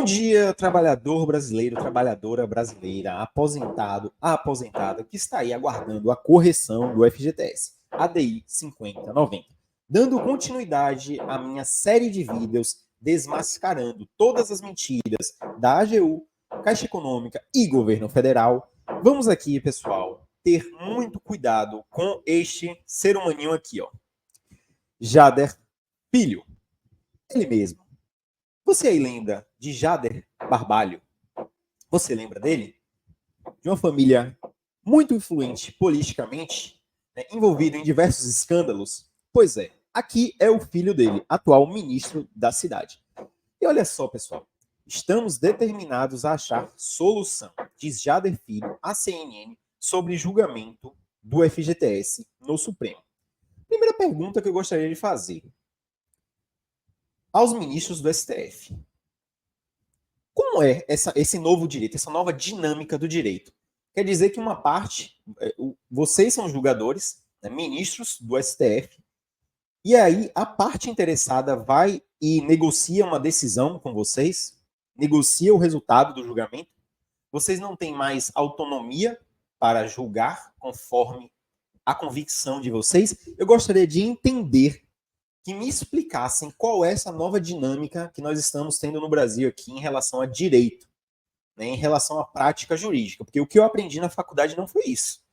Bom dia, trabalhador brasileiro, trabalhadora brasileira, aposentado, aposentada, que está aí aguardando a correção do FGTS, ADI 5090. Dando continuidade à minha série de vídeos desmascarando todas as mentiras da AGU, Caixa Econômica e Governo Federal, vamos aqui, pessoal, ter muito cuidado com este ser humaninho aqui, ó. Jader Filho, ele mesmo. Você aí lembra de Jader Barbalho? Você lembra dele? De uma família muito influente politicamente, né, envolvido em diversos escândalos? Pois é, aqui é o filho dele, atual ministro da cidade. E olha só, pessoal, estamos determinados a achar solução, diz Jader Filho à CNN sobre julgamento do FGTS no Supremo. Primeira pergunta que eu gostaria de fazer aos ministros do STF. Como é esse novo direito, essa nova dinâmica do direito? Quer dizer que uma parte, vocês são julgadores, né, ministros do STF, e aí a parte interessada vai e negocia uma decisão com vocês, negocia o resultado do julgamento, vocês não têm mais autonomia para julgar conforme a convicção de vocês. Eu gostaria de entender, que me explicassem qual é essa nova dinâmica que nós estamos tendo no Brasil aqui em relação a direito, né, em relação à prática jurídica, porque o que eu aprendi na faculdade não foi isso.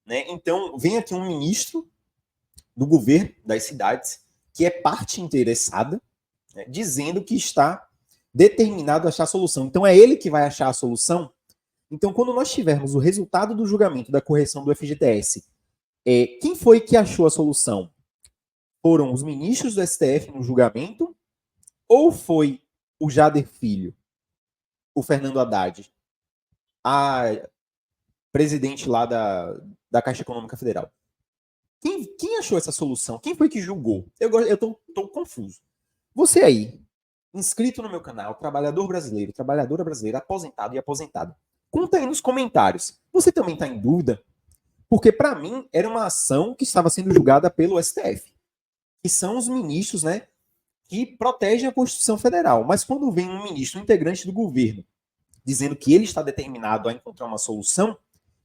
Né? Então, vem aqui um ministro do governo das cidades, que é parte interessada, né, dizendo que está determinado a achar a solução. Então, é ele que vai achar a solução? Então, quando nós tivermos o resultado do julgamento da correção do FGTS, quem foi que achou a solução? Foram os ministros do STF no julgamento ou foi o Jader Filho, o Fernando Haddad, a presidente lá da Caixa Econômica Federal? Quem achou essa solução? Quem foi que julgou? Eu tô confuso. Você aí, inscrito no meu canal, trabalhador brasileiro, trabalhadora brasileira, aposentado e aposentada, conta aí nos comentários. Você também está em dúvida? Porque para mim era uma ação que estava sendo julgada pelo STF, que são os ministros, né, que protegem a Constituição Federal. Mas quando vem um ministro integrante do governo dizendo que ele está determinado a encontrar uma solução,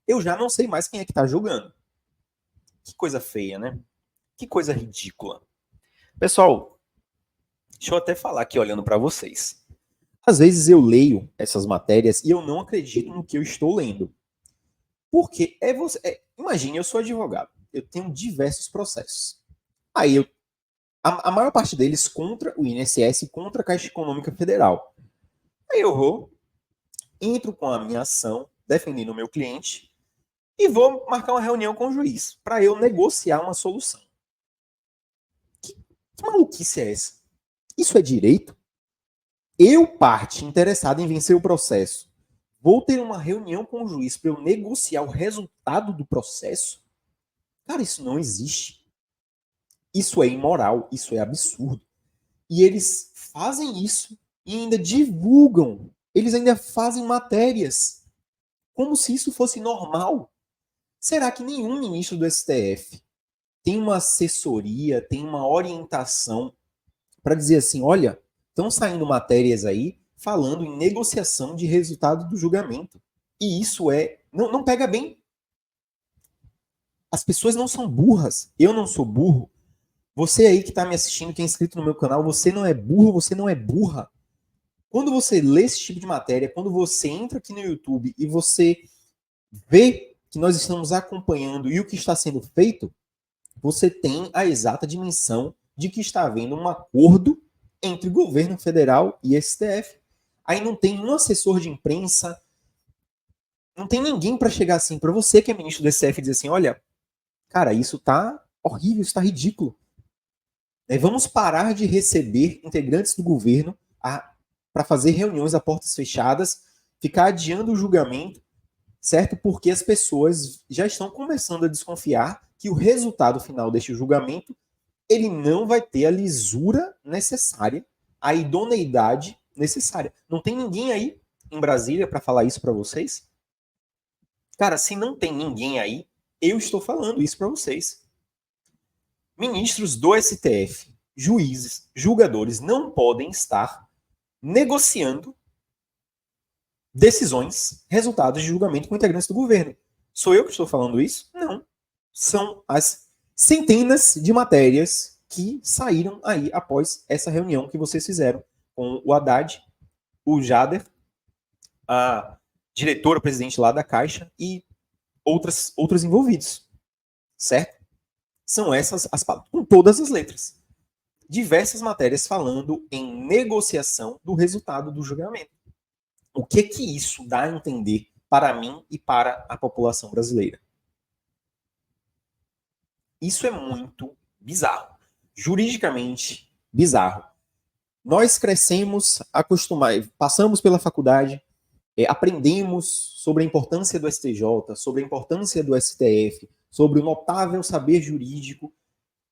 eu já não sei mais quem é que está julgando. Que coisa feia, né? Que coisa ridícula. Pessoal, deixa eu até falar aqui olhando para vocês. Às vezes eu leio essas matérias e eu não acredito no que eu estou lendo. Porque imagine, eu sou advogado, eu tenho diversos processos. Aí a maior parte deles contra o INSS e contra a Caixa Econômica Federal. Aí eu entro com a minha ação, defendendo o meu cliente, e vou marcar uma reunião com o juiz, para eu negociar uma solução. Que maluquice é essa? Isso é direito? Eu, parte interessada em vencer o processo, vou ter uma reunião com o juiz para eu negociar o resultado do processo? Cara, isso não existe. Isso é imoral, isso é absurdo. E eles fazem isso e ainda divulgam. Eles ainda fazem matérias como se isso fosse normal. Será que nenhum ministro do STF tem uma assessoria, tem uma orientação para dizer assim, olha, estão saindo matérias aí falando em negociação de resultado do julgamento. E isso não pega bem. As pessoas não são burras. Eu não sou burro. Você aí que está me assistindo, que é inscrito no meu canal, você não é burro, você não é burra. Quando você lê esse tipo de matéria, quando você entra aqui no YouTube e você vê que nós estamos acompanhando e o que está sendo feito, você tem a exata dimensão de que está havendo um acordo entre governo federal e STF. Aí não tem um assessor de imprensa, não tem ninguém para chegar assim, para você que é ministro do STF e dizer assim, olha, cara, isso tá horrível, isso tá ridículo. Vamos parar de receber integrantes do governo para fazer reuniões a portas fechadas, ficar adiando o julgamento, certo? Porque as pessoas já estão começando a desconfiar que o resultado final deste julgamento ele não vai ter a lisura necessária, a idoneidade necessária. Não tem ninguém aí em Brasília para falar isso para vocês? Cara, se não tem ninguém aí, eu estou falando isso para vocês. Ministros do STF, juízes, julgadores não podem estar negociando decisões, resultados de julgamento com integrantes do governo. Sou eu que estou falando isso? Não. São as centenas de matérias que saíram aí após essa reunião que vocês fizeram com o Haddad, o Jader, a diretora, presidente lá da Caixa e outros envolvidos. Certo? São essas as com todas as letras. Diversas matérias falando em negociação do resultado do julgamento. O que isso dá a entender para mim e para a população brasileira? Isso é muito bizarro. Juridicamente bizarro. Nós crescemos, passamos pela faculdade, aprendemos sobre a importância do STJ, sobre a importância do STF, sobre o notável saber jurídico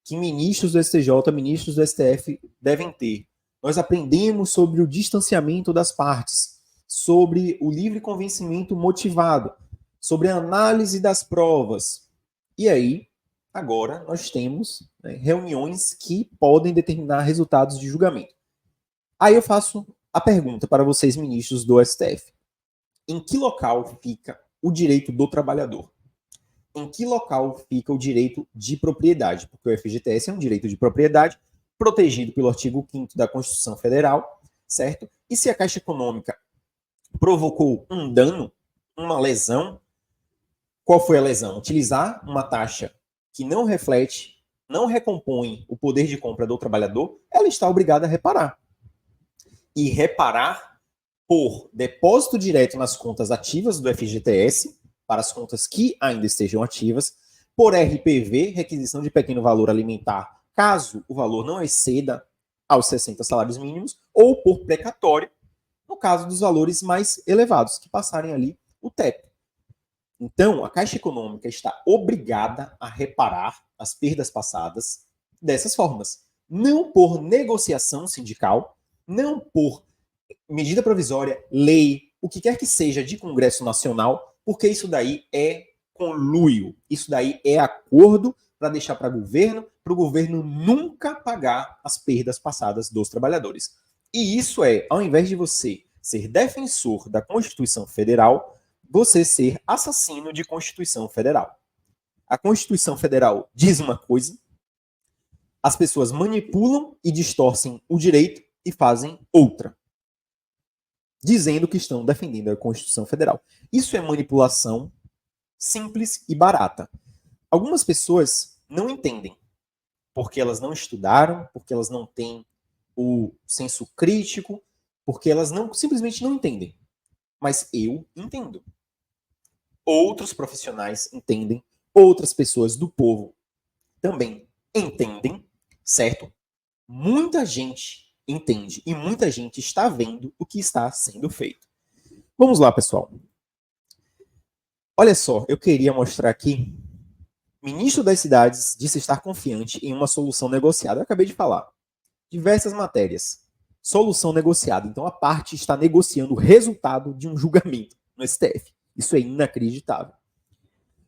que ministros do STJ, ministros do STF devem ter. Nós aprendemos sobre o distanciamento das partes, sobre o livre convencimento motivado, sobre a análise das provas. E aí, agora, nós temos reuniões que podem determinar resultados de julgamento. Aí eu faço a pergunta para vocês, ministros do STF. Em que local fica o direito do trabalhador? Em que local fica o direito de propriedade? Porque o FGTS é um direito de propriedade protegido pelo artigo 5º da Constituição Federal, certo? E se a Caixa Econômica provocou um dano, uma lesão, qual foi a lesão? Utilizar uma taxa que não reflete, não recompõe o poder de compra do trabalhador, ela está obrigada a reparar. E reparar por depósito direto nas contas ativas do FGTS, para as contas que ainda estejam ativas, por RPV, requisição de pequeno valor alimentar, caso o valor não exceda aos 60 salários mínimos, ou por precatório, no caso dos valores mais elevados, que passarem ali o teto. Então, a Caixa Econômica está obrigada a reparar as perdas passadas dessas formas. Não por negociação sindical, não por medida provisória, lei, o que quer que seja de Congresso Nacional, porque isso daí é conluio, isso daí é acordo para deixar para o governo nunca pagar as perdas passadas dos trabalhadores. E isso é, ao invés de você ser defensor da Constituição Federal, você ser assassino de Constituição Federal. A Constituição Federal diz uma coisa, as pessoas manipulam e distorcem o direito e fazem outra, dizendo que estão defendendo a Constituição Federal. Isso é manipulação simples e barata. Algumas pessoas não entendem, porque elas não estudaram, porque elas não têm o senso crítico, porque elas simplesmente não entendem. Mas eu entendo. Outros profissionais entendem, outras pessoas do povo também entendem, certo? Muita gente entende e muita gente está vendo o que está sendo feito. Vamos lá, pessoal. Olha só, eu queria mostrar aqui. Ministro das Cidades disse estar confiante em uma solução negociada. Eu acabei de falar. Diversas matérias. Solução negociada. Então, a parte está negociando o resultado de um julgamento no STF. Isso é inacreditável.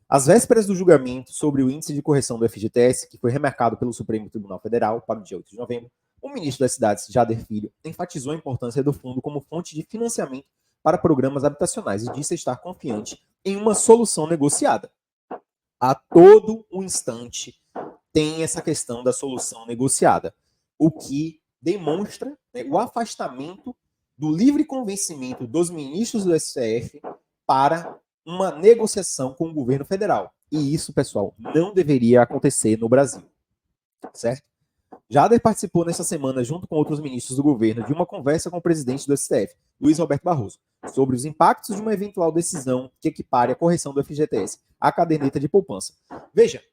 Às vésperas do julgamento sobre o índice de correção do FGTS, que foi remarcado pelo Supremo Tribunal Federal para o dia 8 de novembro, o ministro das Cidades, Jader Filho, enfatizou a importância do fundo como fonte de financiamento para programas habitacionais e disse estar confiante em uma solução negociada. A todo um instante tem essa questão da solução negociada, o que demonstra o afastamento do livre convencimento dos ministros do STF para uma negociação com o governo federal. E isso, pessoal, não deveria acontecer no Brasil. Certo? Jader participou nessa semana, junto com outros ministros do governo, de uma conversa com o presidente do STF, Luiz Roberto Barroso, sobre os impactos de uma eventual decisão que equipare a correção do FGTS à caderneta de poupança. Veja,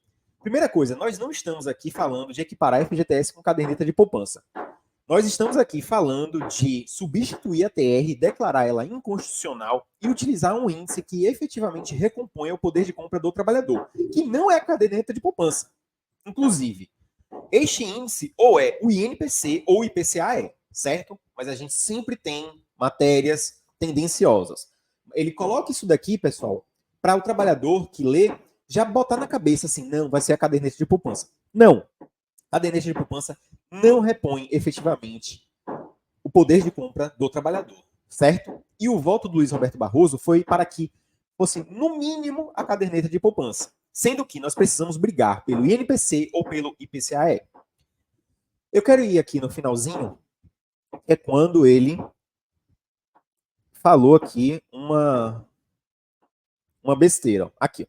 primeira coisa, nós não estamos aqui falando de equiparar a FGTS com caderneta de poupança. Nós estamos aqui falando de substituir a TR, declarar ela inconstitucional e utilizar um índice que efetivamente recomponha o poder de compra do trabalhador, que não é a caderneta de poupança. Inclusive, este índice ou é o INPC ou o IPCA, certo? Mas a gente sempre tem matérias tendenciosas. Ele coloca isso daqui, pessoal, para o trabalhador que lê já botar na cabeça assim, não, vai ser a caderneta de poupança. Não. A caderneta de poupança não repõe efetivamente o poder de compra do trabalhador, certo? E o voto do Luiz Roberto Barroso foi para que fosse, no mínimo, a caderneta de poupança, sendo que nós precisamos brigar pelo INPC ou pelo IPCAE. Eu quero ir aqui no finalzinho, que é quando ele falou aqui uma besteira. Aqui.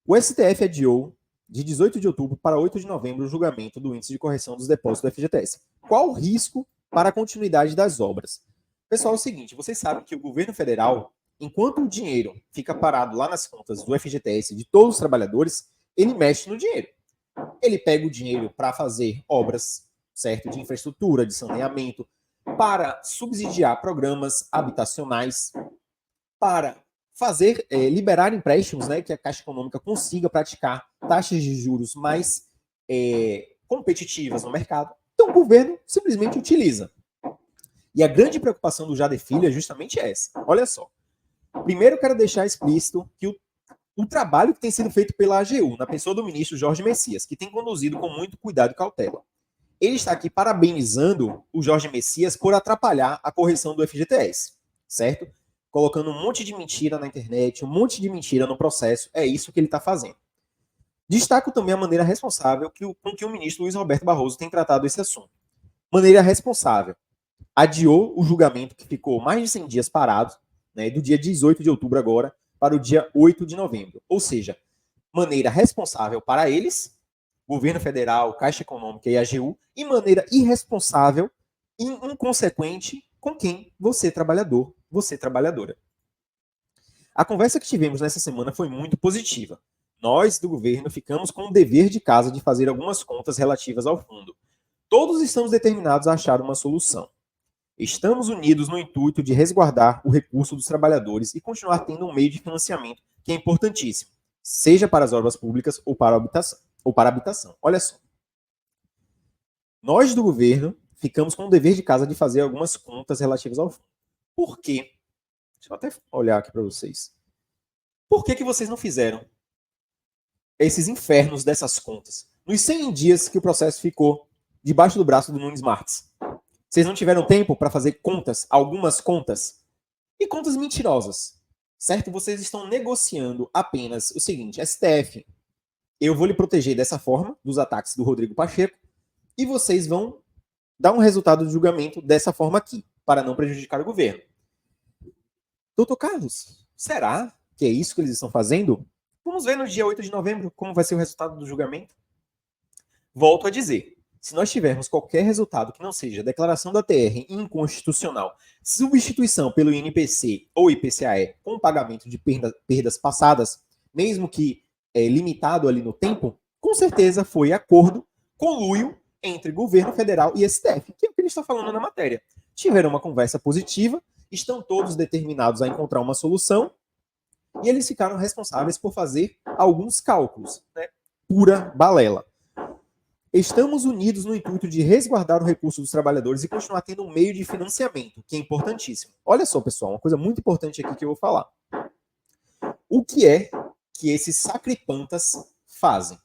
O STF adiou de 18 de outubro para 8 de novembro o julgamento do índice de correção dos depósitos do FGTS. Qual o risco para a continuidade das obras? Pessoal, é o seguinte, vocês sabem que o governo federal, enquanto o dinheiro fica parado lá nas contas do FGTS de todos os trabalhadores, ele mexe no dinheiro. Ele pega o dinheiro para fazer obras, certo, de infraestrutura, de saneamento, para subsidiar programas habitacionais, para fazer, liberar empréstimos, né, que a Caixa Econômica consiga praticar taxas de juros mais competitivas no mercado. Então o governo simplesmente utiliza. E a grande preocupação do Jader Filho é justamente essa. Olha só. Primeiro eu quero deixar explícito que o trabalho que tem sido feito pela AGU, na pessoa do ministro Jorge Messias, que tem conduzido com muito cuidado e cautela. Ele está aqui parabenizando o Jorge Messias por atrapalhar a correção do FGTS, certo? Colocando um monte de mentira na internet, um monte de mentira no processo, é isso que ele está fazendo. Destaco também a maneira responsável com que o ministro Luiz Roberto Barroso tem tratado esse assunto. Maneira responsável. Adiou o julgamento que ficou mais de 100 dias parado, né, do dia 18 de outubro agora, para o dia 8 de novembro. Ou seja, maneira responsável para eles, governo federal, Caixa Econômica e AGU, e maneira irresponsável e inconsequente com quem? Você, trabalhador, você, trabalhadora. A conversa que tivemos nessa semana foi muito positiva. Nós, do governo, ficamos com o dever de casa de fazer algumas contas relativas ao fundo. Todos estamos determinados a achar uma solução. Estamos unidos no intuito de resguardar o recurso dos trabalhadores e continuar tendo um meio de financiamento que é importantíssimo, seja para as obras públicas ou para a habitação. Olha só. Nós do governo ficamos com o dever de casa de fazer algumas contas relativas ao fundo. Por quê? Deixa eu até olhar aqui para vocês. Por que vocês não fizeram esses infernos dessas contas? Nos 100 dias que o processo ficou debaixo do braço do Nunes Marques. Vocês não tiveram tempo para fazer contas, algumas contas, e contas mentirosas, certo? Vocês estão negociando apenas o seguinte, STF, eu vou lhe proteger dessa forma, dos ataques do Rodrigo Pacheco, e vocês vão dar um resultado de julgamento dessa forma aqui, para não prejudicar o governo. Doutor Carlos, será que é isso que eles estão fazendo? Vamos ver no dia 8 de novembro como vai ser o resultado do julgamento. Volto a dizer, se nós tivermos qualquer resultado que não seja declaração da TR inconstitucional, substituição pelo INPC ou IPCAE com pagamento de perdas passadas, mesmo que limitado ali no tempo, com certeza foi acordo, conluio entre governo federal e STF, que é o que ele está falando na matéria. Tiveram uma conversa positiva, estão todos determinados a encontrar uma solução, e eles ficaram responsáveis por fazer alguns cálculos, né? Pura balela. Estamos unidos no intuito de resguardar o recurso dos trabalhadores e continuar tendo um meio de financiamento, que é importantíssimo. Olha só, pessoal, uma coisa muito importante aqui que eu vou falar. O que é que esses sacripantas fazem?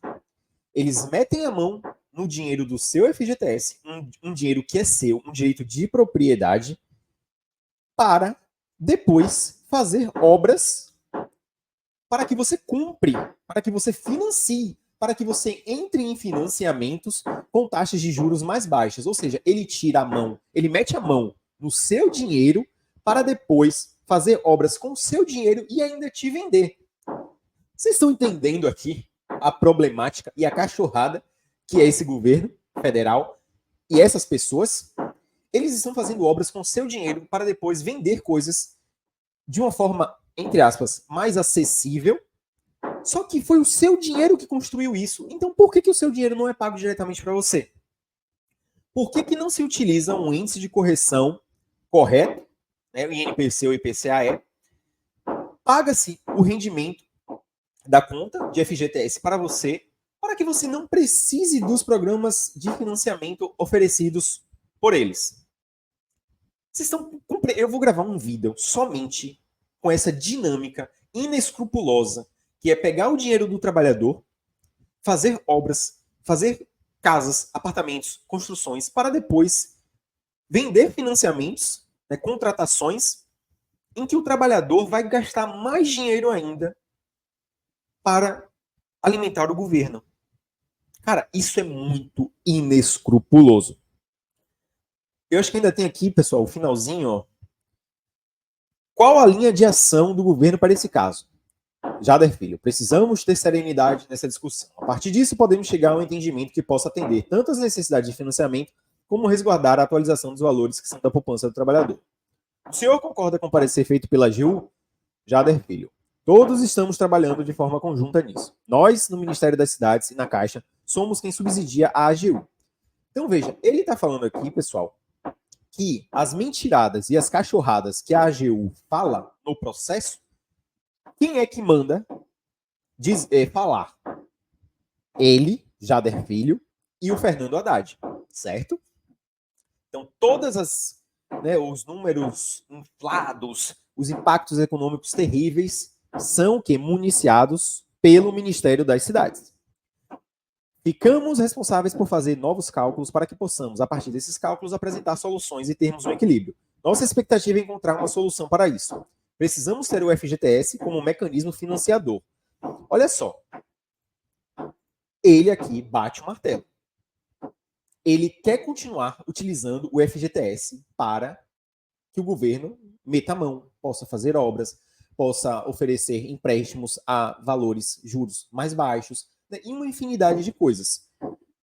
Eles metem a mão no dinheiro do seu FGTS, um dinheiro que é seu, um direito de propriedade, para depois fazer obras para que você cumpre, para que você financie, para que você entre em financiamentos com taxas de juros mais baixas. Ou seja, ele tira a mão, ele mete a mão no seu dinheiro para depois fazer obras com o seu dinheiro e ainda te vender. Vocês estão entendendo aqui a problemática e a cachorrada que é esse governo federal e essas pessoas? Eles estão fazendo obras com o seu dinheiro para depois vender coisas de uma forma, entre aspas, mais acessível. Só que foi o seu dinheiro que construiu isso. Então, por que o seu dinheiro não é pago diretamente para você? Por que não se utiliza um índice de correção correto, né, o INPC ou IPCAE, paga-se o rendimento da conta de FGTS para você, para que você não precise dos programas de financiamento oferecidos por eles. Eu vou gravar um vídeo somente com essa dinâmica inescrupulosa, que é pegar o dinheiro do trabalhador, fazer obras, fazer casas, apartamentos, construções, para depois vender financiamentos, né, contratações em que o trabalhador vai gastar mais dinheiro ainda para alimentar o governo. Cara, isso é muito inescrupuloso. Eu acho que ainda tem aqui, pessoal, o finalzinho, ó. Qual a linha de ação do governo para esse caso? Jader Filho, precisamos ter serenidade nessa discussão. A partir disso, podemos chegar a um entendimento que possa atender tanto as necessidades de financiamento, como resguardar a atualização dos valores que são da poupança do trabalhador. O senhor concorda com o parecer feito pela AGU? Jader Filho. Todos estamos trabalhando de forma conjunta nisso. Nós, no Ministério das Cidades e na Caixa, somos quem subsidia a AGU. Então, veja, ele está falando aqui, pessoal, que as mentiradas e as cachorradas que a AGU fala no processo, quem é que manda falar? Ele, Jader Filho, e o Fernando Haddad, certo? Então, todas os números inflados, os impactos econômicos terríveis, são que municiados pelo Ministério das Cidades. Ficamos responsáveis por fazer novos cálculos para que possamos, a partir desses cálculos, apresentar soluções e termos um equilíbrio. Nossa expectativa é encontrar uma solução para isso. Precisamos ter o FGTS como um mecanismo financiador. Olha só. Ele aqui bate o martelo. Ele quer continuar utilizando o FGTS para que o governo meta a mão, possa fazer obras, possa oferecer empréstimos a valores, juros mais baixos, né, e uma infinidade de coisas.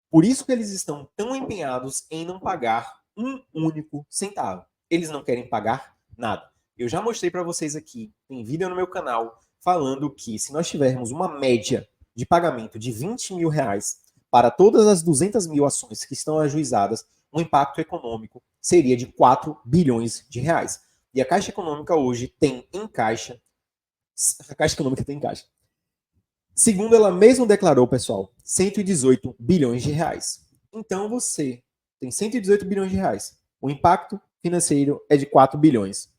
Por isso que eles estão tão empenhados em não pagar um único centavo. Eles não querem pagar nada. Eu já mostrei para vocês aqui, tem vídeo no meu canal, falando que se nós tivermos uma média de pagamento de R$20 mil para todas as 200 mil ações que estão ajuizadas, o impacto econômico seria de 4 bilhões de reais. E a Caixa Econômica hoje tem em caixa, a Caixa Econômica tem em caixa, segundo ela mesma declarou, pessoal, 118 bilhões de reais. Então você tem 118 bilhões de reais. O impacto financeiro é de 4 bilhões.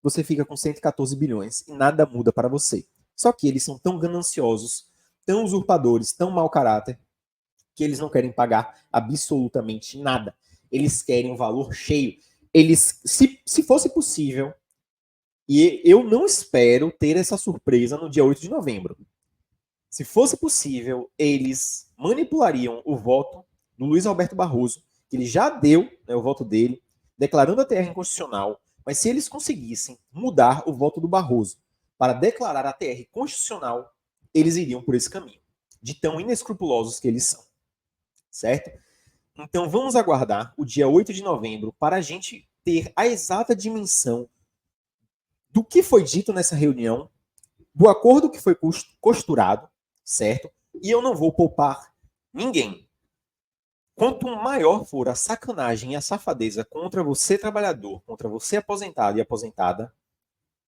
Você fica com 114 bilhões e nada muda para você. Só que eles são tão gananciosos, tão usurpadores, tão mau caráter, que eles não querem pagar absolutamente nada. Eles querem um valor cheio. Eles, se fosse possível, e eu não espero ter essa surpresa no dia 8 de novembro. Se fosse possível, eles manipulariam o voto do Luiz Alberto Barroso, que ele já deu, né, o voto dele, declarando a TR inconstitucional, mas se eles conseguissem mudar o voto do Barroso para declarar a TR constitucional, eles iriam por esse caminho, de tão inescrupulosos que eles são. Certo? Então vamos aguardar o dia 8 de novembro para a gente ter a exata dimensão do que foi dito nessa reunião, do acordo que foi costurado, certo? E eu não vou poupar ninguém. Quanto maior for a sacanagem e a safadeza contra você, trabalhador, contra você, aposentado e aposentada,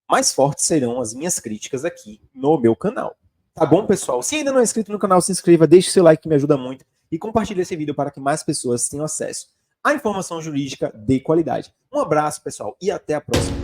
mais fortes serão as minhas críticas aqui no meu canal. Tá bom, pessoal? Se ainda não é inscrito no canal, se inscreva, deixe seu like que me ajuda muito e compartilhe esse vídeo para que mais pessoas tenham acesso à informação jurídica de qualidade. Um abraço, pessoal, e até a próxima.